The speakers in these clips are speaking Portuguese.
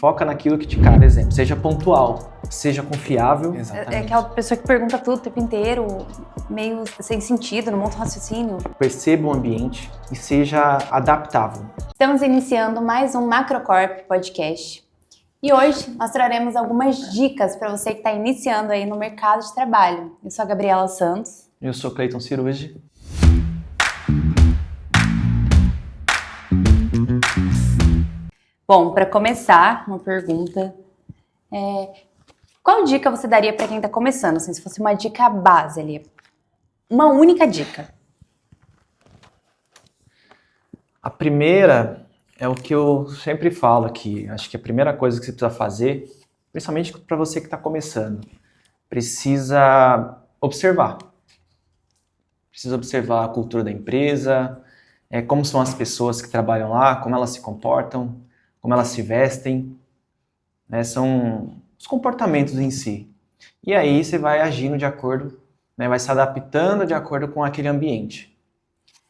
foca naquilo que te cabe. Por exemplo, seja pontual, seja confiável. É aquela pessoa que pergunta tudo o tempo inteiro, meio sem sentido, não monta um raciocínio. Perceba o ambiente e seja adaptável. Estamos iniciando mais um Macrocorp Podcast. E hoje nós traremos algumas dicas para você que está iniciando aí no mercado de trabalho. Eu sou a Gabriela Santos. Eu sou Cleiton Cirugi. Bom, para começar, uma pergunta. Qual dica você daria para quem está começando? Assim, se fosse uma dica base ali. Uma única dica. A primeira é o que eu sempre falo aqui. Acho que a primeira coisa que você precisa fazer, principalmente para você que está começando, precisa observar. Precisa observar a cultura da empresa, como são as pessoas que trabalham lá, como elas se comportam, como elas se vestem, né? São os comportamentos em si. E aí você vai agindo de acordo, né? Vai se adaptando de acordo com aquele ambiente.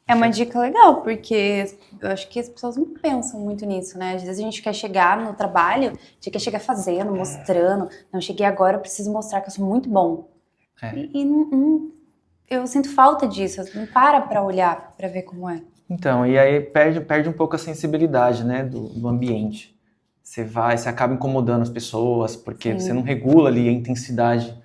É uma dica legal, porque eu acho que as pessoas não pensam muito nisso, né? Às vezes a gente quer chegar no trabalho, a gente quer chegar fazendo, mostrando. Não, cheguei agora, eu preciso mostrar que eu sou muito bom. Eu sinto falta disso, não para olhar, para ver como é. Então, e aí perde um pouco a sensibilidade, né, do ambiente. Você acaba incomodando as pessoas, porque Sim. você não regula ali a intensidade.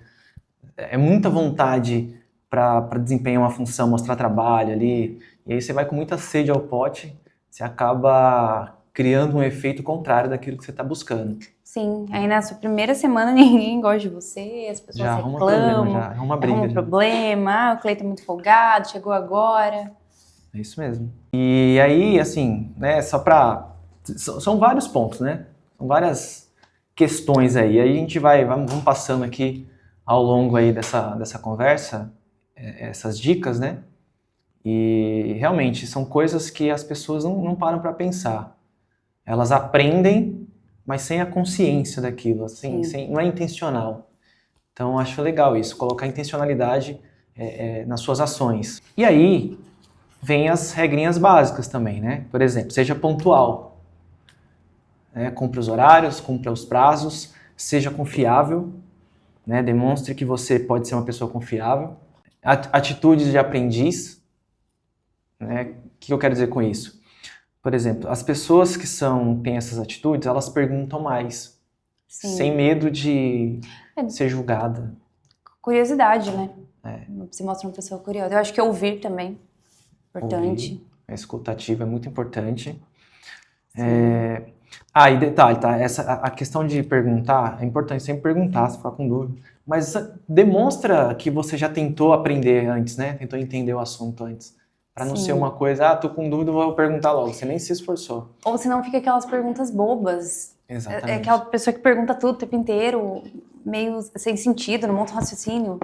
É muita vontade para desempenhar uma função, mostrar trabalho ali, e aí você vai com muita sede ao pote, você acaba criando um efeito contrário daquilo que você está buscando. Sim, aí na sua primeira semana ninguém gosta de você, as pessoas Já reclamam, arruma briga. Arruma problema, o Cleiton é muito folgado, chegou agora. É isso mesmo. E aí, assim, né, são vários pontos, né? São várias questões aí. Aí a gente vamos passando aqui ao longo aí dessa conversa, essas dicas, né? E realmente são coisas que as pessoas não param para pensar. Elas aprendem, mas sem a consciência daquilo, assim, não é intencional. Então, acho legal isso, colocar intencionalidade nas suas ações. E aí vem as regrinhas básicas também, né? Por exemplo, seja pontual, né? Cumpra os horários, cumpra os prazos, seja confiável, né? Demonstre que você pode ser uma pessoa confiável. Atitudes de aprendiz, né? O que eu quero dizer com isso? Por exemplo, as pessoas que têm essas atitudes, elas perguntam mais, sem medo de ser julgada. Curiosidade, né? Você mostra uma pessoa curiosa. Eu acho que ouvir também. Importante. Ouvir, a escutativa é muito importante. E detalhe, tá? A questão de perguntar, é importante sempre perguntar, se ficar com dúvida. Mas demonstra que você já tentou aprender antes, né? Tentou entender o assunto antes. Para não ser uma coisa, tô com dúvida, vou perguntar logo. Você nem se esforçou. Ou senão fica aquelas perguntas bobas. Exatamente. É aquela pessoa que pergunta tudo o tempo inteiro, meio sem sentido, não monta um raciocínio.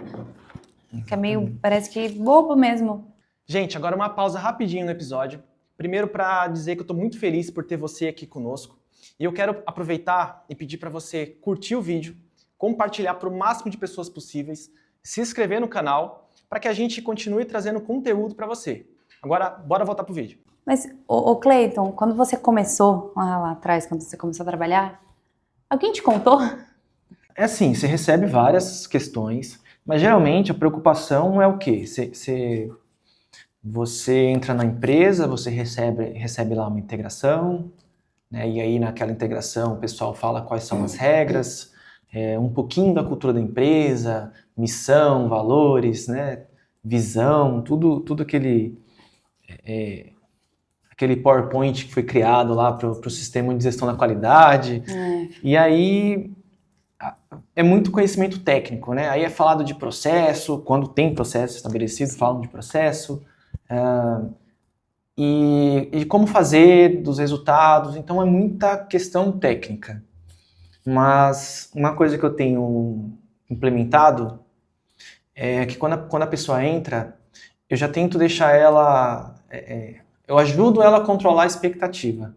Fica meio, parece que bobo mesmo. Gente, agora uma pausa rapidinho no episódio. Primeiro para dizer que eu estou muito feliz por ter você aqui conosco. E eu quero aproveitar e pedir para você curtir o vídeo, compartilhar para o máximo de pessoas possíveis, se inscrever no canal, para que a gente continue trazendo conteúdo para você. Agora, bora voltar pro vídeo. Mas, Cleiton, quando você começou, lá atrás, quando você começou a trabalhar, alguém te contou? É assim, você recebe várias questões, mas geralmente a preocupação é o quê? Você entra na empresa, você recebe lá uma integração, né? E aí naquela integração o pessoal fala quais são as regras, um pouquinho da cultura da empresa, missão, valores, né? Visão, tudo aquele PowerPoint que foi criado lá para o sistema de gestão da qualidade. E aí é muito conhecimento técnico, né? Aí é falado de processo, quando tem processo estabelecido, falam de processo. E como fazer, dos resultados, então é muita questão técnica. Mas uma coisa que eu tenho implementado é que quando a pessoa entra, eu já tento deixar ela, eu ajudo ela a controlar a expectativa.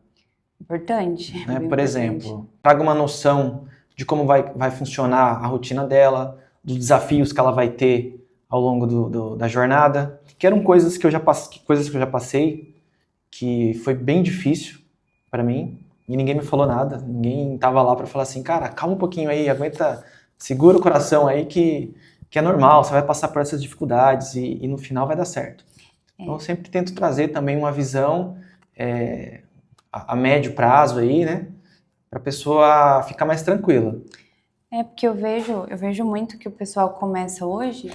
Importante. Né? Por exemplo, trago uma noção de como vai funcionar a rotina dela, dos desafios que ela vai ter ao longo da jornada, que eram coisas que eu já passei, que foi bem difícil para mim, e ninguém me falou nada, ninguém tava lá para falar assim, cara, calma um pouquinho aí, aguenta, segura o coração aí que é normal, você vai passar por essas dificuldades e no final vai dar certo. Então eu sempre tento trazer também uma visão a médio prazo aí, né, para a pessoa ficar mais tranquila. Porque eu vejo muito que o pessoal começa hoje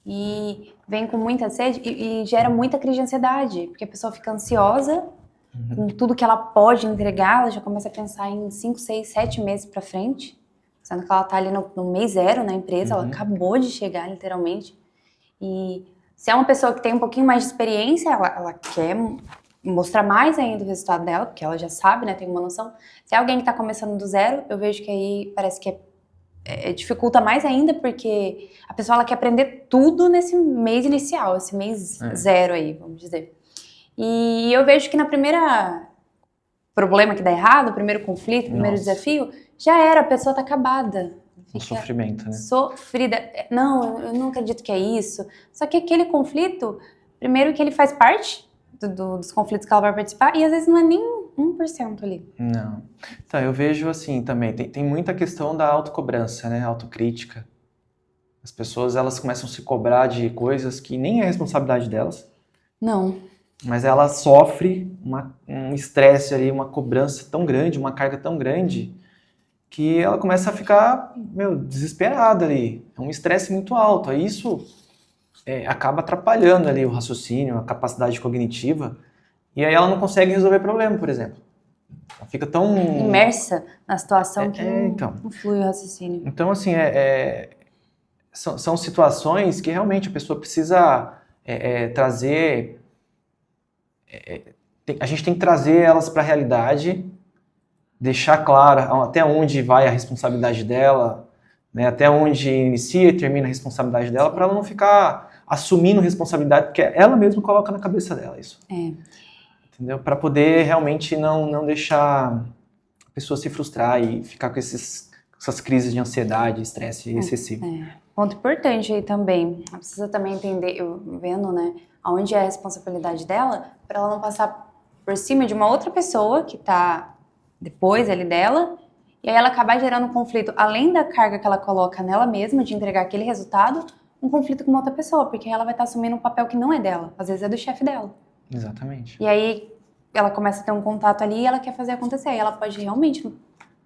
e vem com muita sede e gera muita crise de ansiedade, porque a pessoa fica ansiosa com tudo que ela pode entregar, ela já começa a pensar em 5, 6, 7 meses para frente, sendo que ela tá ali no mês zero na empresa, ela acabou de chegar, literalmente. E se é uma pessoa que tem um pouquinho mais de experiência, ela quer mostrar mais ainda o resultado dela, porque ela já sabe, né, tem uma noção. Se é alguém que tá começando do zero, eu vejo que aí parece que dificulta mais ainda, porque a pessoa ela quer aprender tudo nesse mês inicial, esse mês zero aí, vamos dizer. E eu vejo que na primeira problema que dá errado, o primeiro conflito, o primeiro desafio, já era, a pessoa tá acabada. Um sofrimento, né? Sofrida. Não, eu não acredito que é isso. Só que aquele conflito, primeiro que ele faz parte dos conflitos que ela vai participar, e às vezes não é nem 1% ali. Não. Então, eu vejo assim também, tem muita questão da autocobrança, né? Autocrítica. As pessoas, elas começam a se cobrar de coisas que nem é responsabilidade delas. Não. Mas ela sofre um estresse ali, uma cobrança tão grande, uma carga tão grande, que ela começa a ficar, desesperada ali. É um estresse muito alto. Aí isso acaba atrapalhando ali o raciocínio, a capacidade cognitiva, e aí ela não consegue resolver problema, por exemplo. Ela fica tão imersa na situação que então. não flui o raciocínio. Então, assim, são situações que realmente a pessoa precisa trazer. A gente tem que trazer elas para a realidade, deixar claro até onde vai a responsabilidade dela, né, até onde inicia e termina a responsabilidade dela, para ela não ficar assumindo responsabilidade, porque ela mesma coloca na cabeça dela isso. Entendeu? Para poder realmente não deixar a pessoa se frustrar e ficar com essas crises de ansiedade, estresse excessivo. Ponto importante aí também. Ela precisa também entender, eu vendo, né, aonde é a responsabilidade dela, para ela não passar por cima de uma outra pessoa que tá depois ali dela, e aí ela acabar gerando um conflito, além da carga que ela coloca nela mesma de entregar aquele resultado, um conflito com uma outra pessoa, porque ela vai estar assumindo um papel que não é dela, às vezes é do chefe dela. Exatamente. E aí ela começa a ter um contato ali e ela quer fazer acontecer, e ela pode realmente,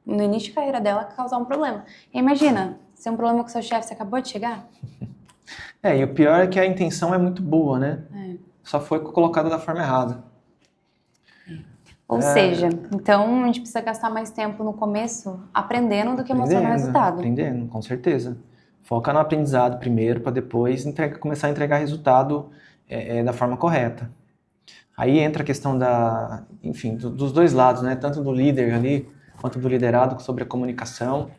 no início de carreira dela, causar um problema. E imagina, se é um problema com seu chefe, você acabou de chegar? E o pior é que a intenção é muito boa, né? Só foi colocada da forma errada. Ou seja, então a gente precisa gastar mais tempo no começo aprendendo do que mostrando o resultado. Aprendendo, com certeza. Foca no aprendizado primeiro, para depois começar a entregar resultado da forma correta. Aí entra a questão dos dois lados, né? Tanto do líder ali, quanto do liderado sobre a comunicação,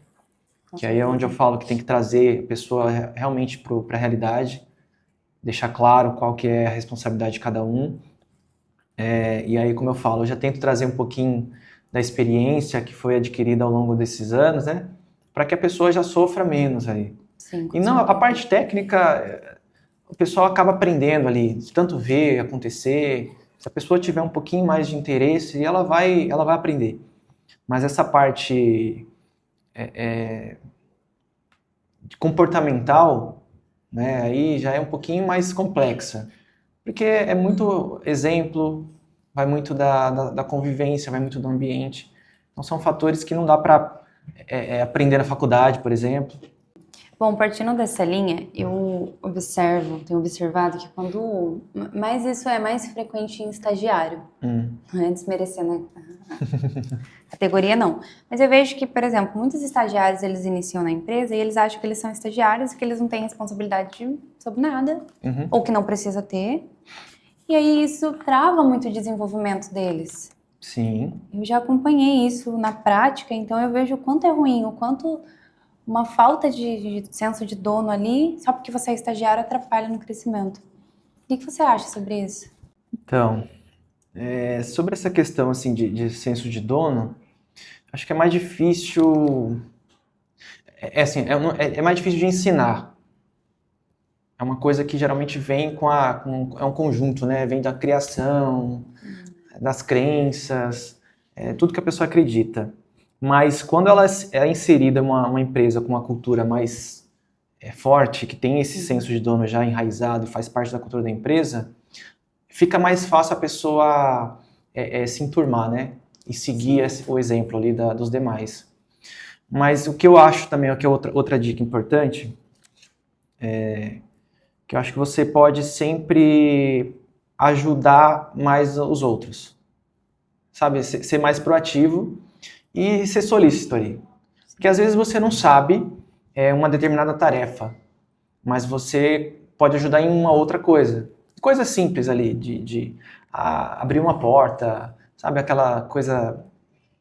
que aí é onde eu falo que tem que trazer a pessoa realmente para a realidade, deixar claro qual que é a responsabilidade de cada um. E aí, como eu falo, eu já tento trazer um pouquinho da experiência que foi adquirida ao longo desses anos, né? Para que a pessoa já sofra menos aí. Sim, e não, a parte técnica, o pessoal acaba aprendendo ali, de tanto ver acontecer. Se a pessoa tiver um pouquinho mais de interesse, ela vai aprender. Mas essa parte comportamental, né, aí já é um pouquinho mais complexa. Porque é muito exemplo, vai muito da convivência, vai muito do ambiente. Então são fatores que não dá para aprender na faculdade, por exemplo. Bom, partindo dessa linha, eu tenho observado que mas isso é mais frequente em estagiário. Não é desmerecendo a categoria, não. Mas eu vejo que, por exemplo, muitos estagiários, eles iniciam na empresa e eles acham que eles são estagiários e que eles não têm responsabilidade sobre nada, ou que não precisa ter. E aí isso trava muito o desenvolvimento deles. Sim. Eu já acompanhei isso na prática, então eu vejo o quanto é ruim, o quanto uma falta de senso de dono ali, só porque você é estagiário, atrapalha no crescimento. O que você acha sobre isso? Então, sobre essa questão assim, de senso de dono, acho que é mais difícil. É mais difícil de ensinar. É uma coisa que geralmente vem é um conjunto, né? Vem da criação, das crenças. tudo que a pessoa acredita. Mas quando ela é inserida em uma empresa com uma cultura mais forte, que tem esse senso de dono já enraizado e faz parte da cultura da empresa, fica mais fácil a pessoa se enturmar, né? E seguir o exemplo ali dos demais. Mas o que eu acho também, que é outra dica importante, que eu acho que você pode sempre ajudar mais os outros. Sabe? Ser mais proativo e ser solícito ali. Porque às vezes você não sabe uma determinada tarefa, mas você pode ajudar em uma outra coisa. Coisa simples ali, de abrir uma porta, sabe? Aquela coisa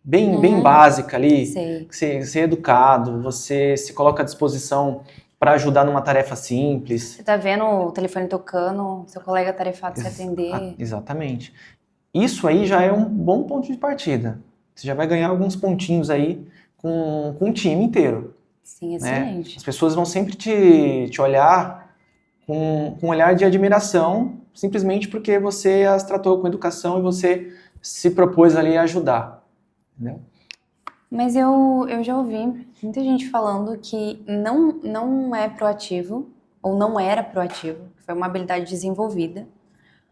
bem básica ali, ser educado, você se coloca à disposição para ajudar numa tarefa simples. Você tá vendo o telefone tocando, seu colega tarefado se atender. Exatamente. Isso aí já é um bom ponto de partida. Você já vai ganhar alguns pontinhos aí com o time inteiro. Sim, excelente. Né? As pessoas vão sempre te olhar com um olhar de admiração, simplesmente porque você as tratou com educação e você se propôs ali a ajudar. Entendeu? Mas eu já ouvi muita gente falando que não é proativo, ou não era proativo, foi uma habilidade desenvolvida,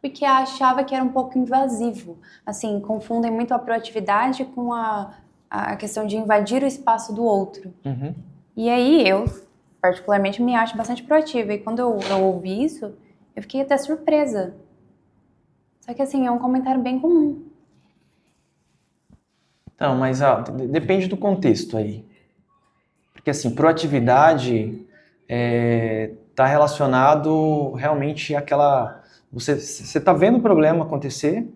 porque achava que era um pouco invasivo. Assim, confundem muito a proatividade com a questão de invadir o espaço do outro. Uhum. E aí eu, particularmente, me acho bastante proativa. E quando eu ouvi isso, eu fiquei até surpresa. Só que assim, é um comentário bem comum. Então, mas depende do contexto aí. Porque assim, proatividade está relacionado realmente àquela... Você está vendo o problema acontecer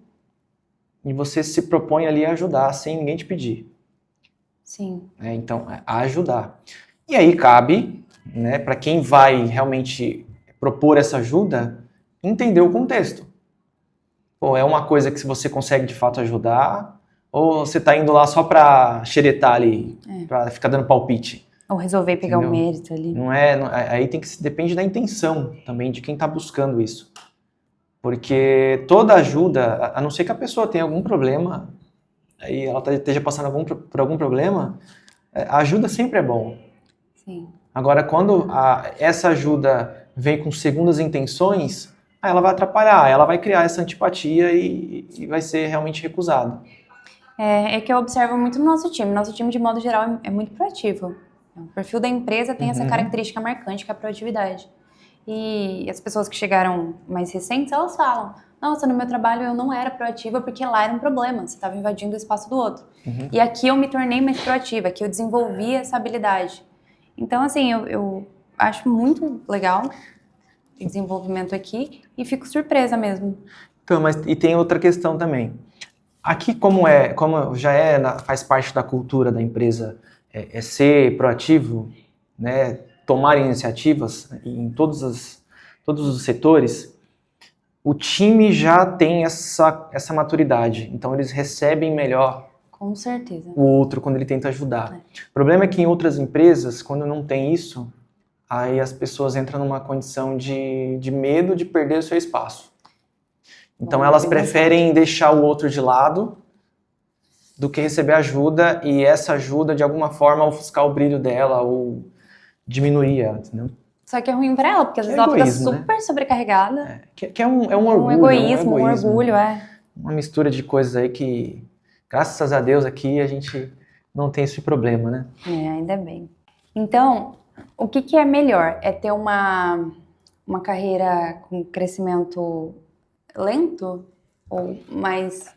e você se propõe ali a ajudar sem ninguém te pedir. Sim. Então, a ajudar. E aí cabe, né, para quem vai realmente propor essa ajuda, entender o contexto. Pô, é uma coisa que você consegue de fato ajudar, ou você está indo lá só para xeretar ali, para ficar dando palpite? Ou resolver pegar o mérito ali. Aí depende da intenção também de quem está buscando isso. Porque toda ajuda, a não ser que a pessoa tenha algum problema, aí ela esteja passando por algum problema, a ajuda sempre é bom. Sim. Agora, quando essa ajuda vem com segundas intenções, aí ela vai atrapalhar, ela vai criar essa antipatia e vai ser realmente recusada. É que eu observo muito no nosso time. Nosso time, de modo geral, é muito proativo. O perfil da empresa tem essa característica marcante, que é a proatividade. E as pessoas que chegaram mais recentes, elas falam: nossa, no meu trabalho eu não era proativa porque lá era um problema, você estava invadindo o espaço do outro. E aqui eu me tornei mais proativa, aqui eu desenvolvi essa habilidade. Então, assim, eu acho muito legal o desenvolvimento aqui e fico surpresa mesmo. Então, e tem outra questão também. Aqui, como já faz parte da cultura da empresa ser proativo, né, tomar iniciativas em todos os setores, o time já tem essa maturidade. Então, eles recebem melhor Com certeza. o outro quando ele tenta ajudar. O problema é que em outras empresas, quando não tem isso, aí as pessoas entram numa condição de medo de perder o seu espaço. Então, elas preferem deixar o outro de lado do que receber ajuda, e essa ajuda, de alguma forma, ofuscar o brilho dela ou diminuir ela, entendeu? Só que é ruim pra ela, porque às vezes ela fica super sobrecarregada. Que é um orgulho. Um egoísmo, um orgulho, Uma mistura de coisas aí que, graças a Deus, aqui a gente não tem esse problema, né? Ainda bem. Então, o que é melhor? É ter uma carreira com crescimento lento? Ou mais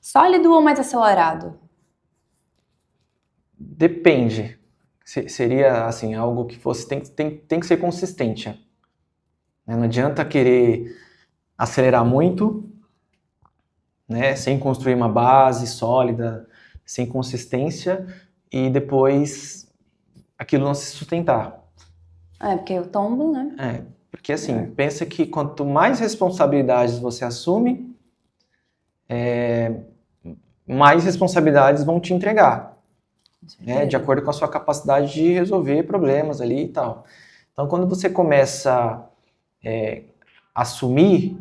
sólido ou mais acelerado? Depende. Seria, assim, algo que fosse... Tem que ser consistente. Não adianta querer acelerar muito, né, sem construir uma base sólida, sem consistência, e depois aquilo não se sustentar. Porque eu tombo, né? Porque assim, pensa que quanto mais responsabilidades você assume, mais responsabilidades vão te entregar. De acordo com a sua capacidade de resolver problemas ali e tal. Então, quando você começa a assumir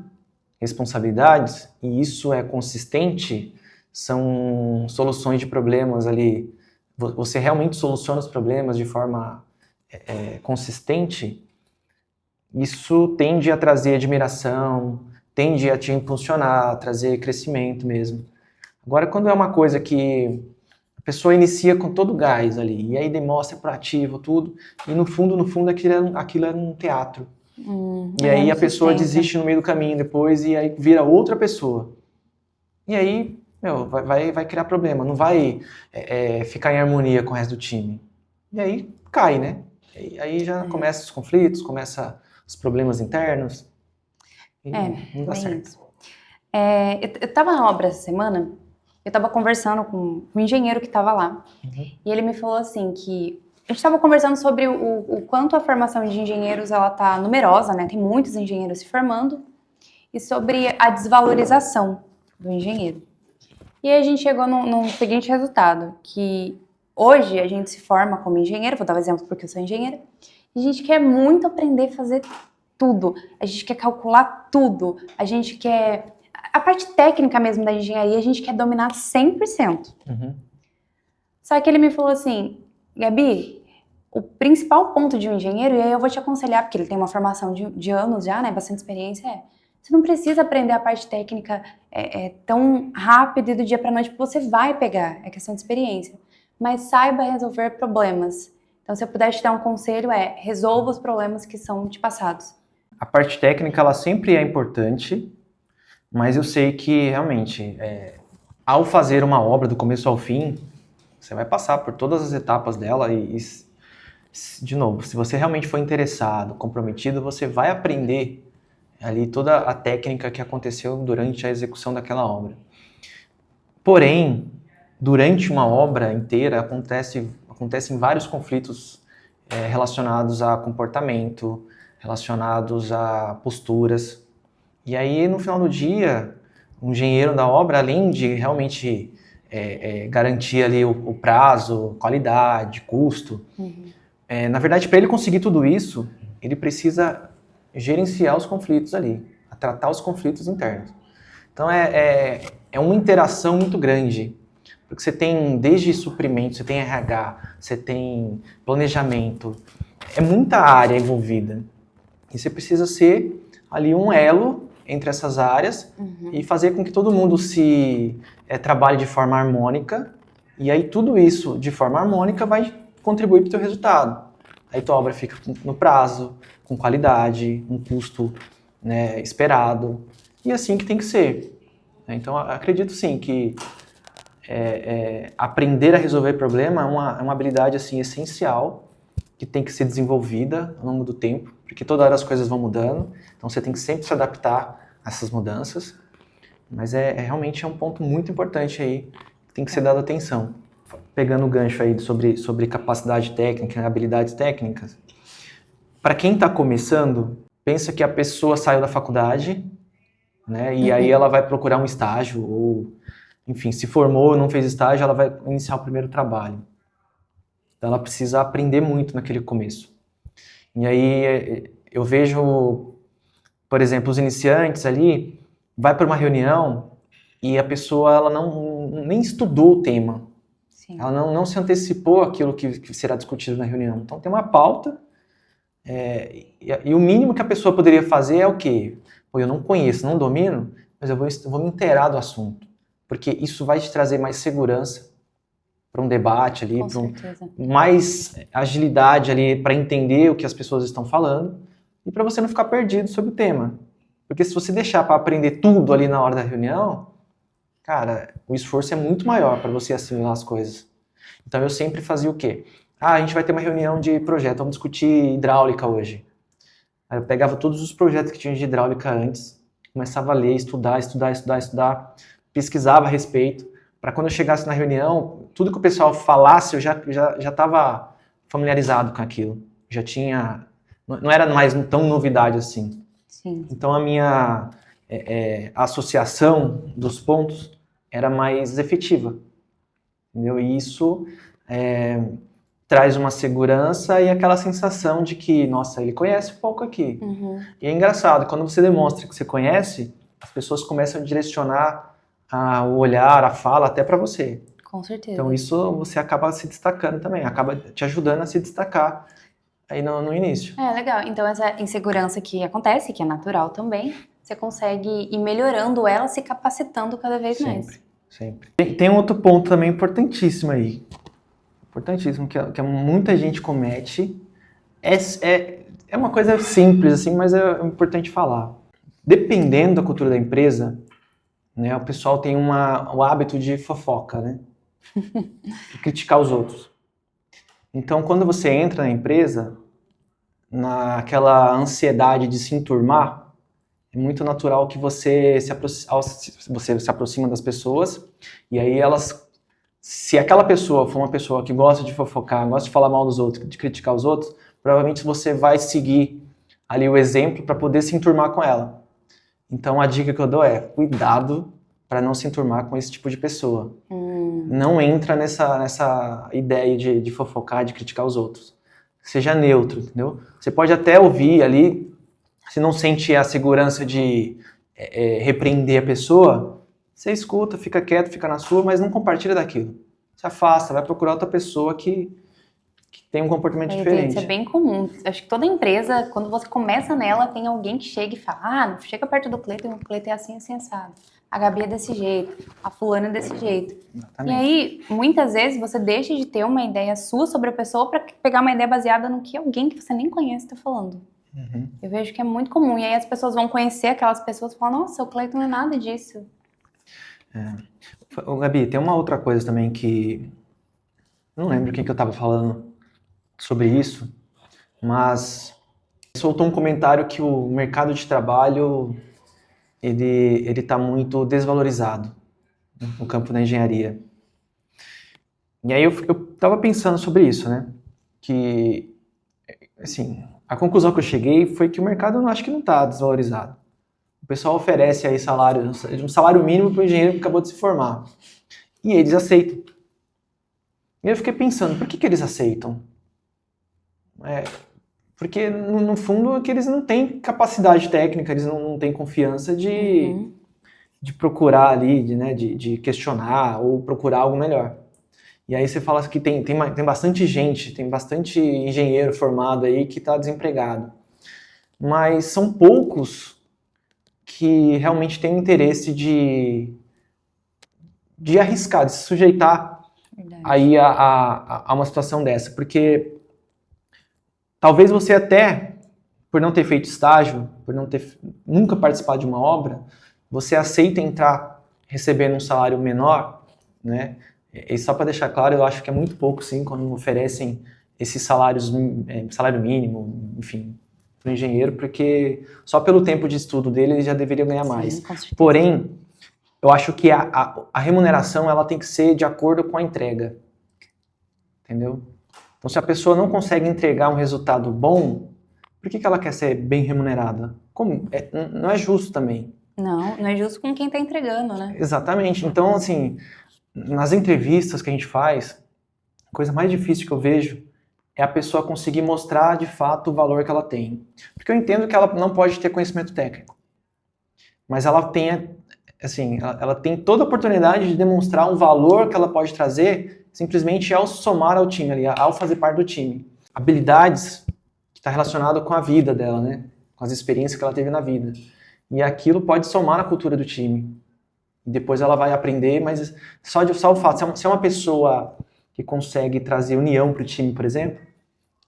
responsabilidades, e isso é consistente, são soluções de problemas ali, você realmente soluciona os problemas de forma consistente, isso tende a trazer admiração, tende a te impulsionar, a trazer crescimento mesmo. Agora, quando é uma coisa que a pessoa inicia com todo o gás ali, e aí demonstra proativo, tudo, e no fundo, aquilo era um teatro. E aí a pessoa desiste no meio do caminho depois, e aí vira outra pessoa. E aí, vai criar problema, não vai ficar em harmonia com o resto do time. E aí cai, né? E aí já começa os conflitos, começa os problemas internos. E não dá certo. Eu estava na obra essa semana, eu estava conversando com um engenheiro que estava lá. E ele me falou assim que a gente estava conversando sobre o quanto a formação de engenheiros ela tá numerosa, né? Tem muitos engenheiros se formando. E sobre a desvalorização do engenheiro. E aí a gente chegou num seguinte resultado, que hoje a gente se forma como engenheiro, vou dar um exemplo porque eu sou engenheira, e a gente quer muito aprender a fazer tudo, a gente quer calcular tudo, a gente quer... A parte técnica mesmo da engenharia, a gente quer dominar 100%. Só que ele me falou assim, Gabi, o principal ponto de um engenheiro, e aí eu vou te aconselhar, porque ele tem uma formação de anos já, né, bastante experiência, você não precisa aprender a parte técnica tão rápido e do dia para noite, porque você vai pegar, é questão de experiência. Mas saiba resolver problemas. Então, se eu puder te dar um conselho, resolva os problemas que são te passados. A parte técnica, ela sempre é importante, mas eu sei que, realmente, ao fazer uma obra do começo ao fim, você vai passar por todas as etapas dela e de novo, se você realmente for interessado, comprometido, você vai aprender ali toda a técnica que aconteceu durante a execução daquela obra. Porém, durante uma obra inteira acontecem vários conflitos relacionados a comportamento, relacionados a posturas. E aí, no final do dia, o engenheiro da obra, além de realmente garantir ali o prazo, qualidade, custo, na verdade, para ele conseguir tudo isso, ele precisa gerenciar os conflitos ali, a tratar os conflitos internos. Então é uma interação muito grande, porque você tem desde suprimento, você tem RH, você tem planejamento, é muita área envolvida. E você precisa ser ali um elo entre essas áreas e fazer com que todo mundo trabalhe de forma harmônica, e aí tudo isso de forma harmônica vai contribuir para o teu resultado. Aí tua obra fica no prazo, com qualidade, um custo, né, esperado, e assim que tem que ser. Então, acredito sim que aprender a resolver problema é uma habilidade assim, essencial, que tem que ser desenvolvida ao longo do tempo, porque toda hora as coisas vão mudando, então você tem que sempre se adaptar a essas mudanças, mas realmente um ponto muito importante aí, que tem que ser dado atenção. Pegando o gancho aí sobre capacidade técnica, habilidades técnicas, para quem está começando, pensa que a pessoa saiu da faculdade, né, e aí ela vai procurar um estágio, ou, enfim, se formou, não fez estágio, ela vai iniciar o primeiro trabalho. Então ela precisa aprender muito naquele começo. E aí eu vejo, por exemplo, os iniciantes ali, vai para uma reunião e a pessoa ela nem estudou o tema. Sim. Ela não se antecipou àquilo que será discutido na reunião. Então tem uma pauta, e o mínimo que a pessoa poderia fazer é o quê? Pô, eu não conheço, não domino, mas eu vou me inteirar do assunto. Porque isso vai te trazer mais segurança para um debate ali, mais agilidade ali para entender o que as pessoas estão falando e para você não ficar perdido sobre o tema. Porque se você deixar para aprender tudo ali na hora da reunião, cara, o esforço é muito maior para você assimilar as coisas. Então eu sempre fazia o quê? A gente vai ter uma reunião de projeto, vamos discutir hidráulica hoje. Aí eu pegava todos os projetos que tinha de hidráulica antes, começava a ler, estudar, pesquisava a respeito, para quando eu chegasse na reunião, tudo que o pessoal falasse, eu já estava familiarizado com aquilo. Já tinha... Não era mais tão novidade assim. Sim. Então a minha associação dos pontos era mais efetiva. Entendeu? E isso traz uma segurança e aquela sensação de que, nossa, ele conhece um pouco aqui. E é engraçado, quando você demonstra que você conhece, as pessoas começam a direcionar o olhar, a fala, até para você. Com certeza. Então isso você acaba se destacando também, acaba te ajudando a se destacar aí no início. Legal. Então essa insegurança que acontece, que é natural também, você consegue ir melhorando ela, se capacitando cada vez mais. Sempre. Tem um outro ponto também importantíssimo aí. Importantíssimo, que muita gente comete. É uma coisa simples, assim, mas é importante falar. Dependendo da cultura da empresa, né, o pessoal tem o hábito de fofoca, né? De criticar os outros. Então, quando você entra na empresa, naquela ansiedade de se enturmar, é muito natural que você se aproxima das pessoas e aí se aquela pessoa for uma pessoa que gosta de fofocar, gosta de falar mal dos outros, de criticar os outros, provavelmente você vai seguir ali o exemplo para poder se enturmar com ela. Então a dica que eu dou é cuidado para não se enturmar com esse tipo de pessoa. Não entra nessa ideia de fofocar, de criticar os outros. Seja neutro, entendeu? Você pode até ouvir ali, se não sente a segurança de repreender a pessoa, você escuta, fica quieto, fica na sua, mas não compartilha daquilo. Se afasta, vai procurar outra pessoa que tem um comportamento diferente. Isso é bem comum. Acho que toda empresa, quando você começa nela, tem alguém que chega e fala, não chega perto do Cleiton, o Cleiton é assim, assim, assado. A Gabi é desse jeito, a fulana é desse jeito. Exatamente. E aí, muitas vezes, você deixa de ter uma ideia sua sobre a pessoa para pegar uma ideia baseada no que alguém que você nem conhece está falando. Eu vejo que é muito comum. E aí as pessoas vão conhecer aquelas pessoas e falam, nossa, o Cleiton não é nada disso. Ô, Gabi, tem uma outra coisa também que... Não lembro quem que eu estava falando sobre isso, mas soltou um comentário que o mercado de trabalho ele está muito desvalorizado no campo da engenharia. E aí eu estava pensando sobre isso, né? Que, assim, a conclusão que eu cheguei foi que o mercado eu acho que não está desvalorizado. O pessoal oferece aí um salário mínimo para o engenheiro que acabou de se formar. E eles aceitam. E eu fiquei pensando, por que eles aceitam? Porque, no fundo, é que eles não têm capacidade técnica, eles não têm confiança de procurar ali, de questionar ou procurar algo melhor. E aí você fala que tem bastante gente, tem bastante engenheiro formado aí que está desempregado. Mas são poucos que realmente têm interesse de arriscar, de se sujeitar aí a uma situação dessa. Porque talvez você até, por não ter feito estágio, por não ter nunca participado de uma obra, você aceita entrar recebendo um salário menor, né? E só para deixar claro, eu acho que é muito pouco, sim, quando oferecem esses salários, salário mínimo, enfim, para o engenheiro, porque só pelo tempo de estudo dele ele já deveria ganhar mais. Porém, eu acho que a remuneração ela tem que ser de acordo com a entrega, entendeu? Então, se a pessoa não consegue entregar um resultado bom, por que ela quer ser bem remunerada? Como? Não é justo também. Não é justo com quem está entregando, né? Exatamente. Então, assim, nas entrevistas que a gente faz, a coisa mais difícil que eu vejo é a pessoa conseguir mostrar de fato o valor que ela tem. Porque eu entendo que ela não pode ter conhecimento técnico, mas ela tem, assim, ela tem toda a oportunidade de demonstrar um valor que ela pode trazer simplesmente ao somar ao time, ali, ao fazer parte do time. Habilidades que está relacionado com a vida dela, né? Com as experiências que ela teve na vida. E aquilo pode somar na cultura do time. E depois ela vai aprender, mas só o fato, se é uma pessoa que consegue trazer união para o time, por exemplo,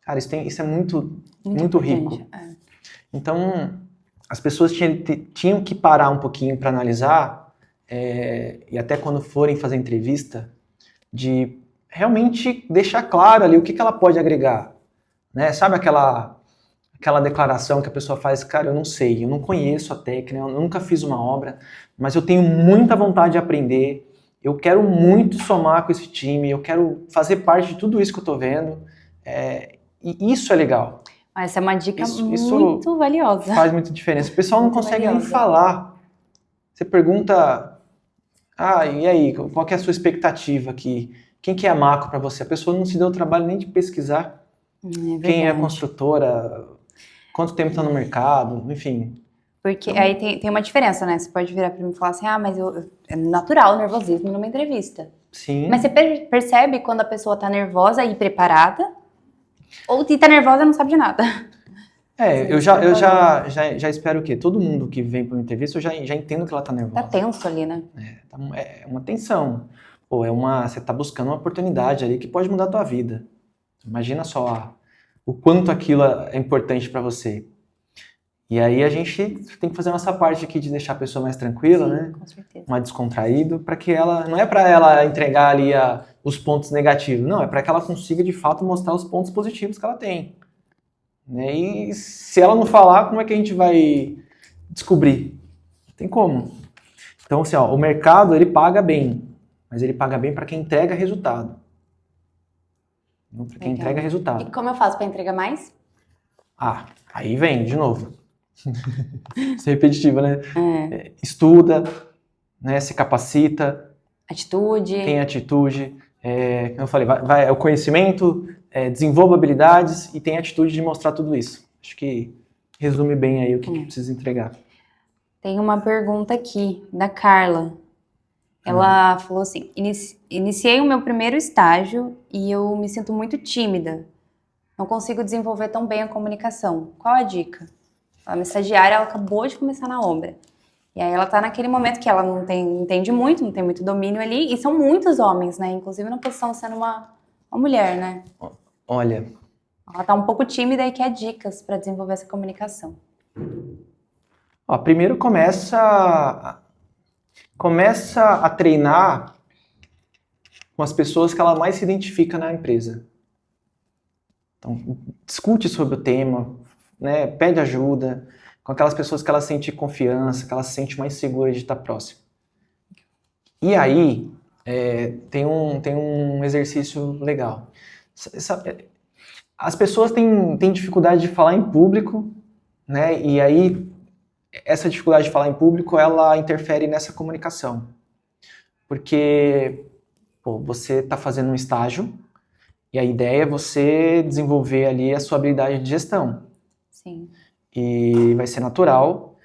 cara, isso é muito rico. Então, as pessoas tinham que parar um pouquinho para analisar, e até quando forem fazer entrevista, de realmente deixar claro ali o que ela pode agregar. Né? Sabe aquela declaração que a pessoa faz, cara, eu não sei, eu não conheço a técnica, eu nunca fiz uma obra, mas eu tenho muita vontade de aprender, eu quero muito somar com esse time, eu quero fazer parte de tudo isso que eu tô vendo, e isso é legal. Mas essa é uma dica muito valiosa. Faz muita diferença. O pessoal não consegue nem falar. Você pergunta, e aí, qual que é a sua expectativa aqui? Quem que é a Mako para você? A pessoa não se deu o trabalho nem de pesquisar quem é a construtora, quanto tempo está no mercado, enfim. Porque aí tem uma diferença, né? Você pode virar pra mim e falar assim, mas é natural o nervosismo numa entrevista. Sim. Mas você percebe quando a pessoa tá nervosa e preparada, ou tá nervosa e não sabe de nada. Eu já espero o quê? Todo mundo que vem para uma entrevista, eu já entendo que ela tá nervosa. Tá tenso ali, né? É uma tensão. Pô, você tá buscando uma oportunidade ali que pode mudar a tua vida. Imagina só o quanto aquilo é importante para você. E aí a gente tem que fazer a nossa parte aqui de deixar a pessoa mais tranquila, Sim, né? Com certeza. Mais descontraído, para que não é para ela entregar ali os pontos negativos, não, é para que ela consiga de fato mostrar os pontos positivos que ela tem. Né? E se ela não falar, como é que a gente vai descobrir? Não tem como. Então, assim, o mercado ele paga bem, mas ele paga bem para quem entrega resultado. Para quem entrega resultado. E como eu faço para entregar mais? Aí vem, de novo. Isso é repetitivo, né? Estuda, né? Se capacita. Atitude. Tem atitude. Como eu falei, é o conhecimento, desenvolva habilidades e tem atitude de mostrar tudo isso. Acho que resume bem aí o que precisa entregar. Tem uma pergunta aqui, da Carla. Ela falou assim, iniciei o meu primeiro estágio e eu me sinto muito tímida. Não consigo desenvolver tão bem a comunicação. Qual a dica? A minha estagiária, ela acabou de começar na obra. E aí ela tá naquele momento que ela não entende muito, não tem muito domínio ali. E são muitos homens, né? Inclusive na posição sendo uma mulher, né? Olha... Ela tá um pouco tímida e quer dicas para desenvolver essa comunicação. Primeiro começa a treinar com as pessoas que ela mais se identifica na empresa. Então, discute sobre o tema, né, pede ajuda com aquelas pessoas que ela sente confiança, que ela se sente mais segura de estar próximo. E aí, tem um exercício legal. As pessoas têm dificuldade de falar em público, né, e aí essa dificuldade de falar em público, ela interfere nessa comunicação. Porque você está fazendo um estágio e a ideia é você desenvolver ali a sua habilidade de gestão. Sim. E vai ser natural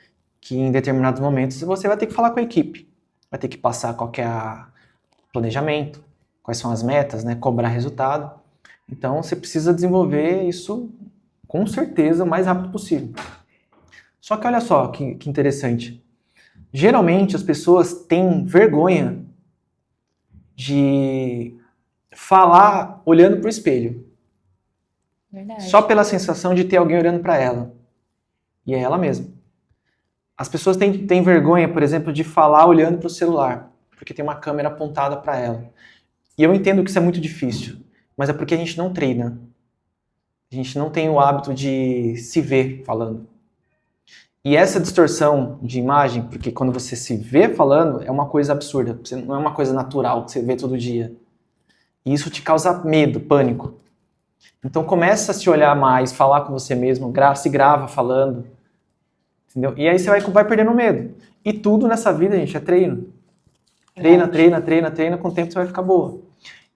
que em determinados momentos você vai ter que falar com a equipe. Vai ter que passar qual que é o planejamento, quais são as metas, né, cobrar resultado. Então você precisa desenvolver isso com certeza o mais rápido possível. Só que olha só que interessante. Geralmente as pessoas têm vergonha de falar olhando para o espelho. Verdade. Só pela sensação de ter alguém olhando para ela. E é ela mesma. As pessoas têm vergonha, por exemplo, de falar olhando para o celular, porque tem uma câmera apontada para ela. E eu entendo que isso é muito difícil, mas é porque a gente não treina. A gente não tem o hábito de se ver falando. E essa distorção de imagem, porque quando você se vê falando, é uma coisa absurda. Não é uma coisa natural que você vê todo dia. E isso te causa medo, pânico. Então começa a se olhar mais, falar com você mesmo, se grava falando. Entendeu? E aí você vai perdendo medo. E tudo nessa vida, gente, é treino. Treina, com o tempo você vai ficar boa.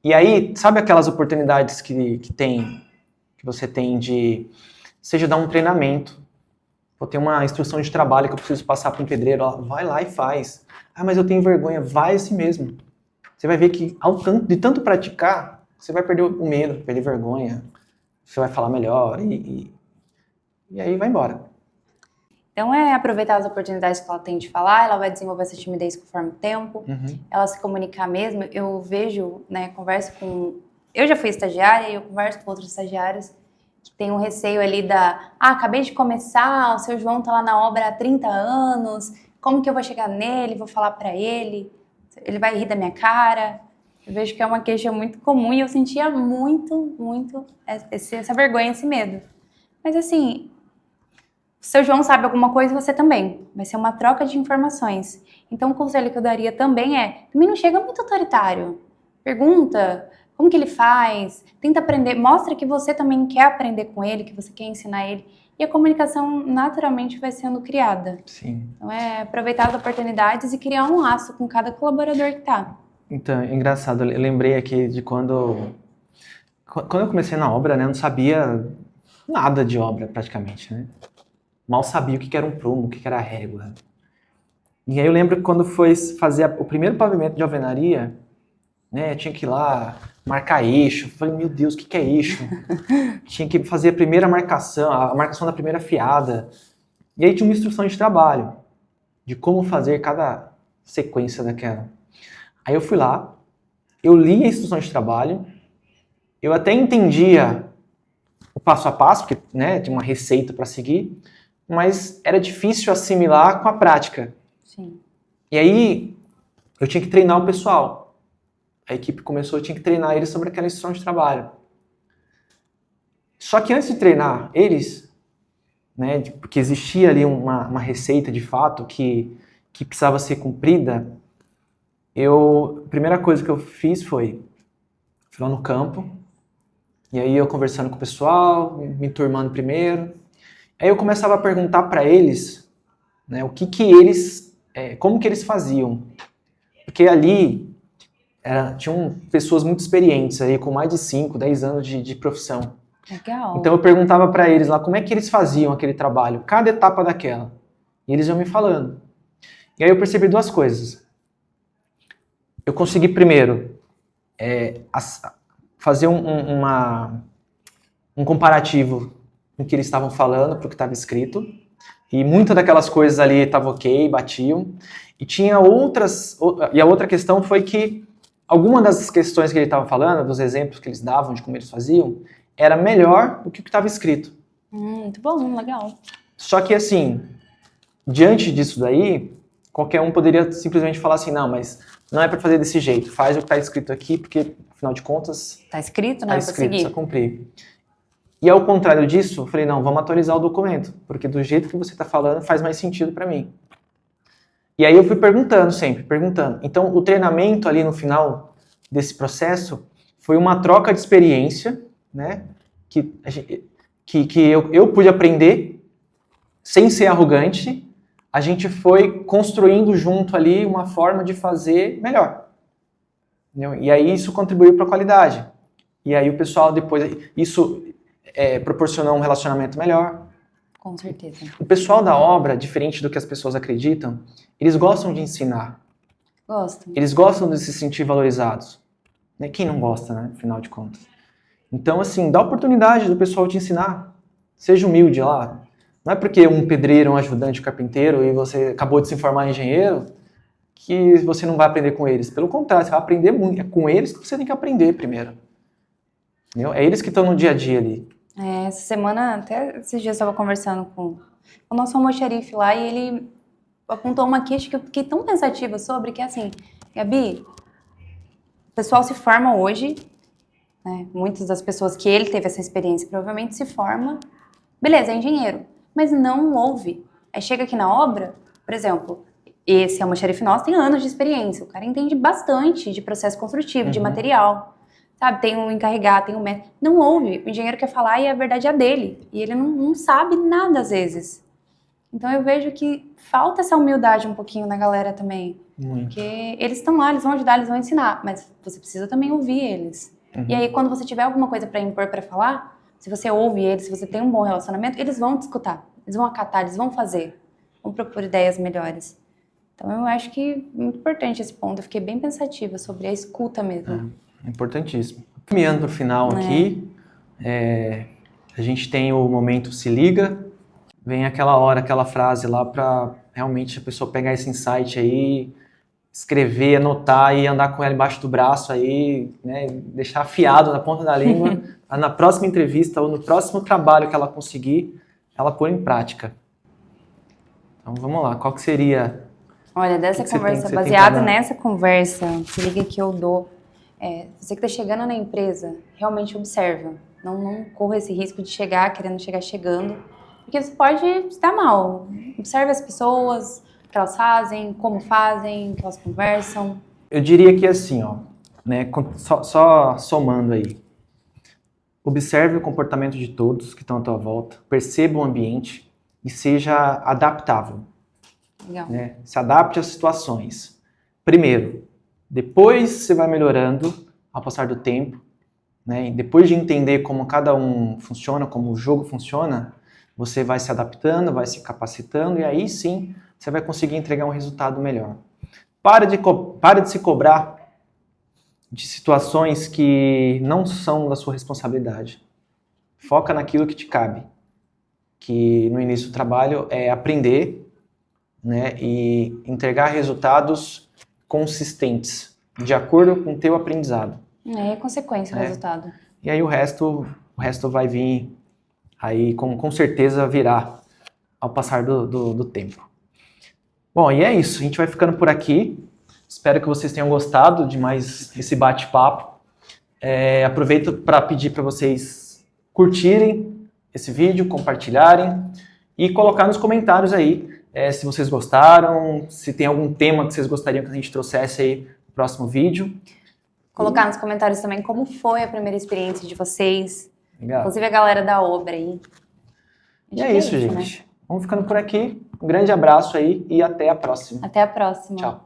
E aí, sabe aquelas oportunidades que você tem de, seja dar um treinamento, vou ter uma instrução de trabalho que eu preciso passar para um pedreiro, vai lá e faz. Mas eu tenho vergonha, vai assim mesmo. Você vai ver que de tanto praticar, você vai perder o medo, perder vergonha, você vai falar melhor e aí vai embora. Então é aproveitar as oportunidades que ela tem de falar, ela vai desenvolver essa timidez conforme o tempo, ela se comunicar mesmo. Eu vejo, né, converso com... Eu já fui estagiária e eu converso com outros estagiários que tem um receio ali acabei de começar, o seu João tá lá na obra há 30 anos, como que eu vou chegar nele, vou falar pra ele vai rir da minha cara. Eu vejo que é uma queixa muito comum e eu sentia muito essa vergonha, esse medo. Mas assim, o seu João sabe alguma coisa e você também. Vai ser uma troca de informações. Então o conselho que eu daria também também não chega muito autoritário. Pergunta como que ele faz, tenta aprender, mostra que você também quer aprender com ele, que você quer ensinar ele. E a comunicação naturalmente vai sendo criada. Sim. Então é aproveitar as oportunidades e criar um laço com cada colaborador que tá. Então, é engraçado, eu lembrei aqui de quando eu comecei na obra, né, eu não sabia nada de obra praticamente, né? mal sabia o que era um prumo, o que era régua. E aí eu lembro que quando foi fazer o primeiro pavimento de alvenaria, né, eu tinha que ir lá marcar eixo. Eu falei, meu Deus, o que é eixo? Tinha que fazer a primeira marcação, a marcação da primeira fiada. E aí tinha uma instrução de trabalho, de como fazer cada sequência daquela. Aí eu fui lá, eu li a instrução de trabalho, eu até entendia o passo a passo, porque, né, tinha uma receita para seguir, mas era difícil assimilar com a prática. Sim. E aí eu tinha que treinar o pessoal. A equipe começou, eu tinha que treinar eles sobre aquela instrução de trabalho. Só que antes de treinar eles, né, porque existia ali uma receita de fato que precisava ser cumprida, a primeira coisa que eu fiz fui lá no campo, e aí eu conversando com o pessoal, me enturmando primeiro, aí eu começava a perguntar para eles, né, como que eles faziam, porque ali tinham pessoas muito experientes aí, com mais de 5, 10 anos de profissão. Legal. Então eu perguntava para eles lá como é que eles faziam aquele trabalho, cada etapa daquela. E eles iam me falando. E aí eu percebi duas coisas. Eu consegui primeiro fazer um comparativo com o que eles estavam falando para o que estava escrito. E muitas daquelas coisas ali estavam ok, batiam. E tinha outras. E a outra questão foi que alguma das questões que ele estava falando, dos exemplos que eles davam de como eles faziam, era melhor do que o que estava escrito. Muito bom, legal. Só que assim, diante disso daí, qualquer um poderia simplesmente falar assim, não, mas não é para fazer desse jeito, faz o que está escrito aqui, porque afinal de contas... Tá escrito, né? Tá escrito, precisa cumprir. E ao contrário disso, eu falei, não, vamos atualizar o documento, porque do jeito que você está falando faz mais sentido para mim. E aí eu fui perguntando sempre, perguntando. Então o treinamento ali no final desse processo foi uma troca de experiência, né, que eu pude aprender sem ser arrogante. A gente foi construindo junto ali uma forma de fazer melhor. Entendeu? E aí isso contribuiu para a qualidade. E aí o pessoal depois, isso proporcionou um relacionamento melhor. Com certeza. O pessoal da obra, diferente do que as pessoas acreditam, eles gostam de ensinar. Gostam. Eles gostam de se sentir valorizados. Né? Quem não gosta, né? Afinal de contas. Então, assim, dá oportunidade do pessoal te ensinar. Seja humilde lá. Não é porque um pedreiro, um ajudante carpinteiro e você acabou de se formar em engenheiro que você não vai aprender com eles. Pelo contrário, você vai aprender muito. É com eles que você tem que aprender primeiro. Entendeu? É eles que estão no dia a dia ali. Essa semana, até esses dias eu estava conversando com o nosso almoxarife lá e ele apontou uma queixa que eu fiquei tão pensativa sobre, que é assim, Gabi, o pessoal se forma hoje, né, muitas das pessoas que ele teve essa experiência provavelmente se forma, beleza, é engenheiro, mas não ouve. Aí chega aqui na obra, por exemplo, esse almoxarife nosso tem anos de experiência, o cara entende bastante de processo construtivo, de material. Sabe, tem um encarregado, tem um mestre. Não ouve, o engenheiro quer falar e a verdade é a dele. E ele não sabe nada às vezes. Então eu vejo que falta essa humildade um pouquinho na galera também. Muito. Porque eles estão lá, eles vão ajudar, eles vão ensinar. Mas você precisa também ouvir eles. E aí quando você tiver alguma coisa para impor, para falar, se você ouve eles, se você tem um bom relacionamento, eles vão te escutar. Eles vão acatar, eles vão fazer. Vão propor ideias melhores. Então eu acho que é muito importante esse ponto. Eu fiquei bem pensativa sobre a escuta mesmo. É importantíssimo. Caminhando para o final aqui, a gente tem o momento se liga, vem aquela hora, aquela frase lá para realmente a pessoa pegar esse insight aí, escrever, anotar e andar com ela embaixo do braço aí, né, deixar afiado na ponta da língua, na próxima entrevista ou no próximo trabalho que ela conseguir, ela pôr em prática. Então vamos lá, qual que seria... Olha, dessa conversa, baseado nessa conversa, se liga que eu dou, você que está chegando na empresa, realmente observa. Não corra esse risco de chegar querendo chegar chegando, porque você pode estar mal. Observe as pessoas, o que elas fazem, como fazem, o que elas conversam. Eu diria que assim, ó, né, só somando aí. Observe o comportamento de todos que estão à tua volta, perceba o ambiente e seja adaptável. Legal. Né? Se adapte às situações. Primeiro, depois você vai melhorando ao passar do tempo, né? E depois de entender como cada um funciona, como o jogo funciona, você vai se adaptando, vai se capacitando e aí sim você vai conseguir entregar um resultado melhor. Para de se cobrar de situações que não são da sua responsabilidade. Foca naquilo que te cabe, que no início do trabalho é aprender, né, e entregar resultados consistentes, de acordo com o teu aprendizado. É consequência o resultado. E aí o resto vai vir, aí com certeza virá ao passar do tempo. Bom, e é isso, a gente vai ficando por aqui. Espero que vocês tenham gostado de mais esse bate-papo. Aproveito para pedir para vocês curtirem esse vídeo, compartilharem e colocar nos comentários aí se vocês gostaram, se tem algum tema que vocês gostariam que a gente trouxesse aí no próximo vídeo. Colocar nos comentários também como foi a primeira experiência de vocês. Legal. Inclusive a galera da Obra aí. E é isso, gente. Né? Vamos ficando por aqui. Um grande abraço aí e até a próxima. Até a próxima. Tchau.